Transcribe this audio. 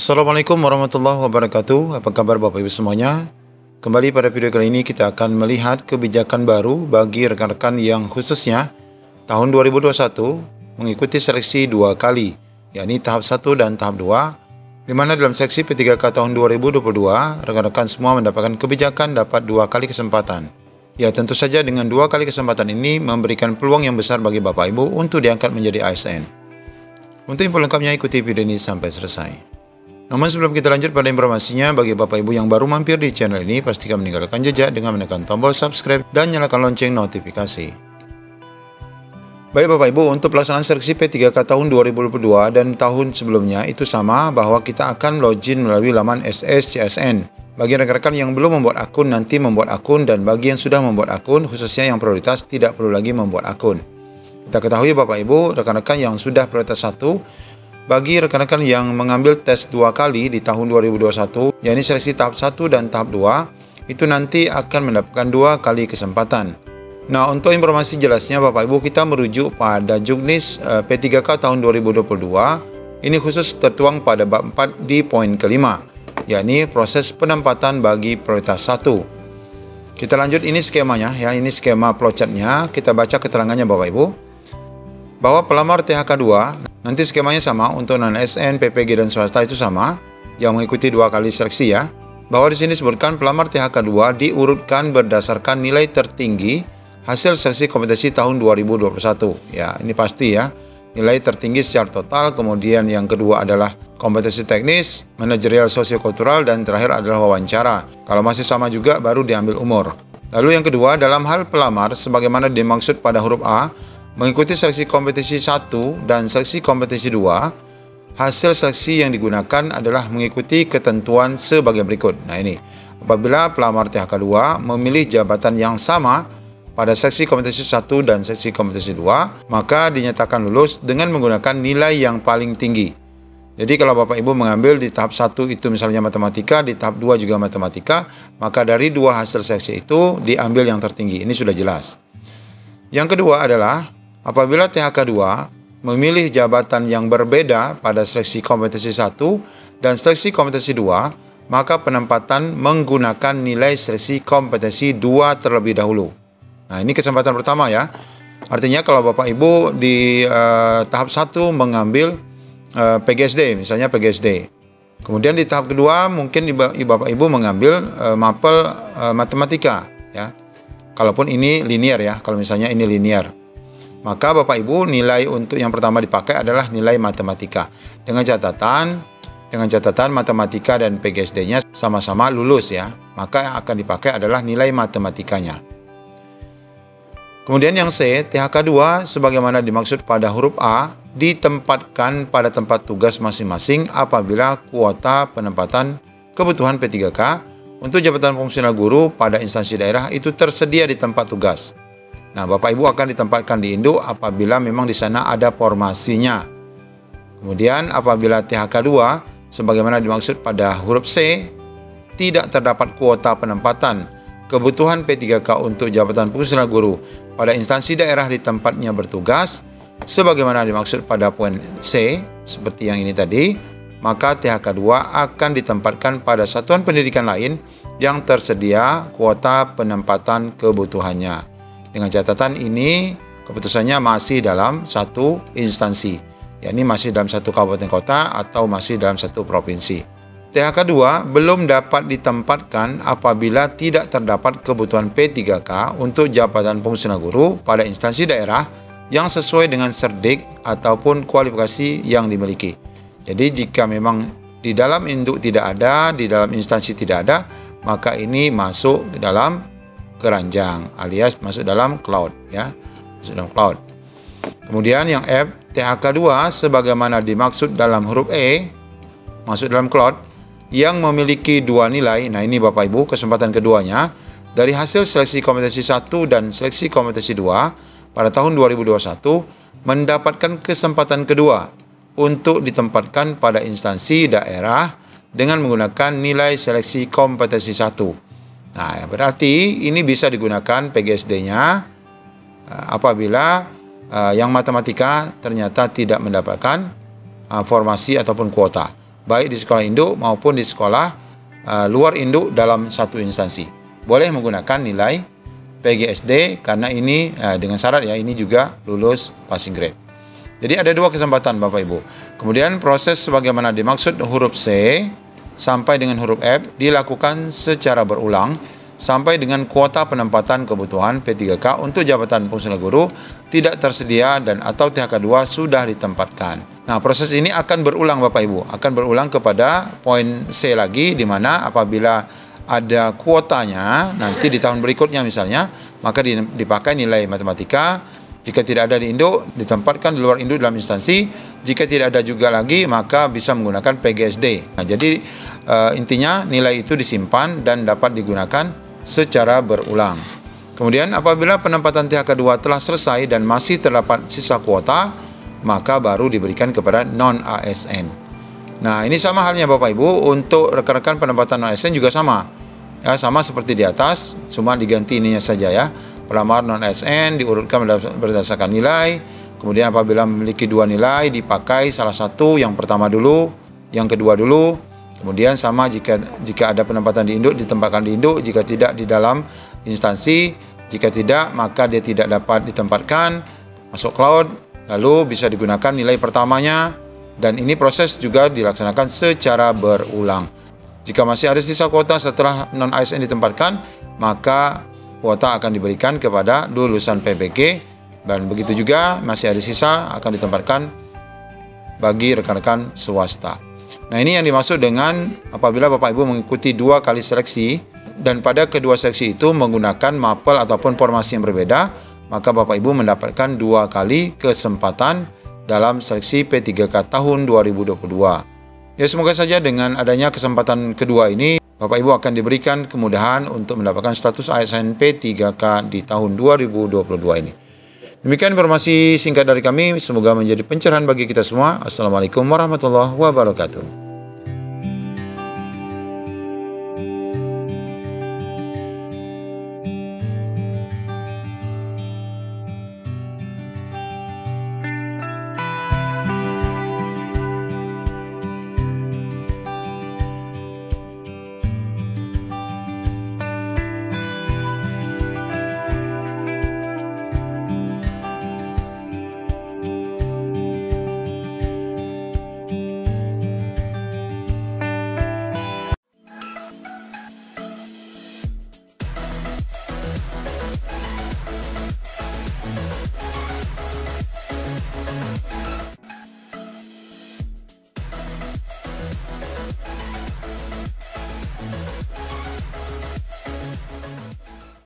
Assalamualaikum warahmatullahi wabarakatuh. Apa kabar Bapak Ibu semuanya? Kembali pada video kali ini kita akan melihat kebijakan baru bagi rekan-rekan yang khususnya tahun 2021 mengikuti seleksi 2 kali, yakni tahap 1 dan tahap 2, di mana dalam seleksi P3K tahun 2022 rekan-rekan semua mendapatkan kebijakan dapat 2 kali kesempatan. Ya, tentu saja dengan 2 kali kesempatan ini memberikan peluang yang besar bagi Bapak Ibu untuk diangkat menjadi ASN. Untuk info lengkapnya ikuti video ini sampai selesai. Namun sebelum kita lanjut pada informasinya, bagi Bapak Ibu yang baru mampir di channel ini, pastikan meninggalkan jejak dengan menekan tombol subscribe dan nyalakan lonceng notifikasi. Baik Bapak Ibu, untuk pelaksanaan seleksi P3K tahun 2022 dan tahun sebelumnya itu sama, bahwa kita akan login melalui laman SSCSN. Bagi rekan-rekan yang belum membuat akun, nanti membuat akun, dan bagi yang sudah membuat akun, khususnya yang prioritas, tidak perlu lagi membuat akun. Kita ketahui Bapak Ibu, rekan-rekan yang sudah prioritas 1, bagi rekan-rekan yang mengambil tes 2 kali di tahun 2021, yakni seleksi tahap 1 dan tahap 2, itu nanti akan mendapatkan 2 kali kesempatan. Nah, untuk informasi jelasnya Bapak Ibu, kita merujuk pada Juknis P3K tahun 2022. Ini khusus tertuang pada bab 4 di poin kelima, yakni proses penempatan bagi prioritas 1. Kita lanjut, ini skemanya ya, ini skema flowchartnya. Kita baca keterangannya Bapak Ibu. Bahwa pelamar THK 2 nanti skemanya sama untuk non-ASN, PPG dan swasta itu sama, yang mengikuti 2 kali seleksi ya. Bahwa di sini disebutkan pelamar THK 2 diurutkan berdasarkan nilai tertinggi hasil seleksi kompetensi tahun 2021. Ya, ini pasti ya. Nilai tertinggi secara total, kemudian yang kedua adalah kompetensi teknis, manajerial, sosiokultural, dan terakhir adalah wawancara. Kalau masih sama juga baru diambil umur. Lalu yang kedua, dalam hal pelamar sebagaimana dimaksud pada huruf A, mengikuti seleksi kompetensi 1 dan seleksi kompetensi 2, hasil seleksi yang digunakan adalah mengikuti ketentuan sebagai berikut. Nah ini, apabila pelamar THK 2 memilih jabatan yang sama pada seleksi kompetensi 1 dan seleksi kompetensi 2, maka dinyatakan lulus dengan menggunakan nilai yang paling tinggi. Jadi kalau Bapak Ibu mengambil di tahap 1 itu misalnya matematika, di tahap 2 juga matematika, maka dari 2 hasil seleksi itu diambil yang tertinggi. Ini sudah jelas. Yang kedua adalah apabila THK 2 memilih jabatan yang berbeda pada seleksi kompetensi 1 dan seleksi kompetensi 2, maka penempatan menggunakan nilai seleksi kompetensi 2 terlebih dahulu. Nah, ini kesempatan pertama ya. Artinya kalau Bapak Ibu di tahap 1 mengambil PGSD, misalnya PGSD. Kemudian di tahap kedua mungkin Bapak Ibu mengambil mapel matematika ya. Kalaupun ini linear ya, kalau misalnya ini linear, maka Bapak Ibu nilai untuk yang pertama dipakai adalah nilai matematika. Dengan catatan matematika dan PGSD-nya sama-sama lulus ya. Maka yang akan dipakai adalah nilai matematikanya. Kemudian yang C, THK 2 sebagaimana dimaksud pada huruf A ditempatkan pada tempat tugas masing-masing apabila kuota penempatan kebutuhan P3K untuk jabatan fungsional guru pada instansi daerah itu tersedia di tempat tugas. Nah, Bapak Ibu akan ditempatkan di induk apabila memang di sana ada formasinya. Kemudian apabila THK 2 sebagaimana dimaksud pada huruf C tidak terdapat kuota penempatan kebutuhan P3K untuk jabatan fungsional guru pada instansi daerah di tempatnya bertugas sebagaimana dimaksud pada poin C seperti yang ini tadi, maka THK 2 akan ditempatkan pada satuan pendidikan lain yang tersedia kuota penempatan kebutuhannya. Dengan catatan ini keputusannya masih dalam satu instansi, yakni masih dalam satu kabupaten kota atau masih dalam satu provinsi. THK 2 belum dapat ditempatkan apabila tidak terdapat kebutuhan P3K untuk jabatan fungsional guru pada instansi daerah yang sesuai dengan serdik ataupun kualifikasi yang dimiliki. Jadi jika memang di dalam induk tidak ada, di dalam instansi tidak ada, maka ini masuk ke dalam keranjang alias masuk dalam cloud ya, masuk dalam cloud. Kemudian yang F, THK 2 sebagaimana dimaksud dalam huruf E masuk dalam cloud yang memiliki 2 nilai. Nah, ini Bapak Ibu kesempatan keduanya dari hasil seleksi kompetensi 1 dan seleksi kompetensi 2 pada tahun 2021 mendapatkan kesempatan kedua untuk ditempatkan pada instansi daerah dengan menggunakan nilai seleksi kompetensi 1. Nah, berarti ini bisa digunakan PGSD-nya apabila yang matematika ternyata tidak mendapatkan formasi ataupun kuota. baik di sekolah induk maupun di sekolah luar induk dalam satu instansi. Boleh menggunakan nilai PGSD karena ini dengan syarat ya, ini juga lulus passing grade. Jadi ada dua kesempatan Bapak Ibu. Kemudian proses sebagaimana dimaksud huruf C sampai dengan huruf F dilakukan secara berulang sampai dengan kuota penempatan kebutuhan P3K untuk jabatan fungsional guru tidak tersedia dan atau THK2 sudah ditempatkan. Nah, proses ini akan berulang Bapak Ibu, akan berulang kepada poin C lagi, di mana apabila ada kuotanya nanti di tahun berikutnya misalnya, maka dipakai nilai matematika. Jika tidak ada di induk, ditempatkan di luar induk dalam instansi. Jika tidak ada juga lagi, maka bisa menggunakan PGSD. Nah, jadi intinya nilai itu disimpan dan dapat digunakan secara berulang. Kemudian apabila penempatan THK2 telah selesai dan masih terdapat sisa kuota, maka baru diberikan kepada non-ASN. Nah, ini sama halnya Bapak Ibu, untuk rekan-rekan penempatan non-ASN juga sama. Ya, sama seperti di atas, cuma diganti ininya saja ya. Pelamar non-ASN diurutkan berdasarkan nilai. Kemudian apabila memiliki dua nilai, dipakai salah satu, yang pertama dulu, yang kedua dulu. Kemudian sama jika ada penempatan di induk, ditempatkan di induk. Jika tidak, di dalam instansi. Jika tidak, maka dia tidak dapat ditempatkan, masuk cloud, lalu bisa digunakan nilai pertamanya. Dan ini proses juga dilaksanakan secara berulang. Jika masih ada sisa kuota setelah non-ASN ditempatkan, maka kuota akan diberikan kepada lulusan PPG, dan begitu juga masih ada sisa akan ditempatkan bagi rekan-rekan swasta. Nah, ini yang dimaksud dengan apabila Bapak Ibu mengikuti 2 kali seleksi dan pada kedua seleksi itu menggunakan mapel ataupun formasi yang berbeda, maka Bapak Ibu mendapatkan 2 kali kesempatan dalam seleksi P3K tahun 2022. Ya, semoga saja dengan adanya kesempatan kedua ini Bapak Ibu akan diberikan kemudahan untuk mendapatkan status ASN P3K di tahun 2022 ini. Demikian informasi singkat dari kami, semoga menjadi pencerahan bagi kita semua. Assalamualaikum warahmatullahi wabarakatuh.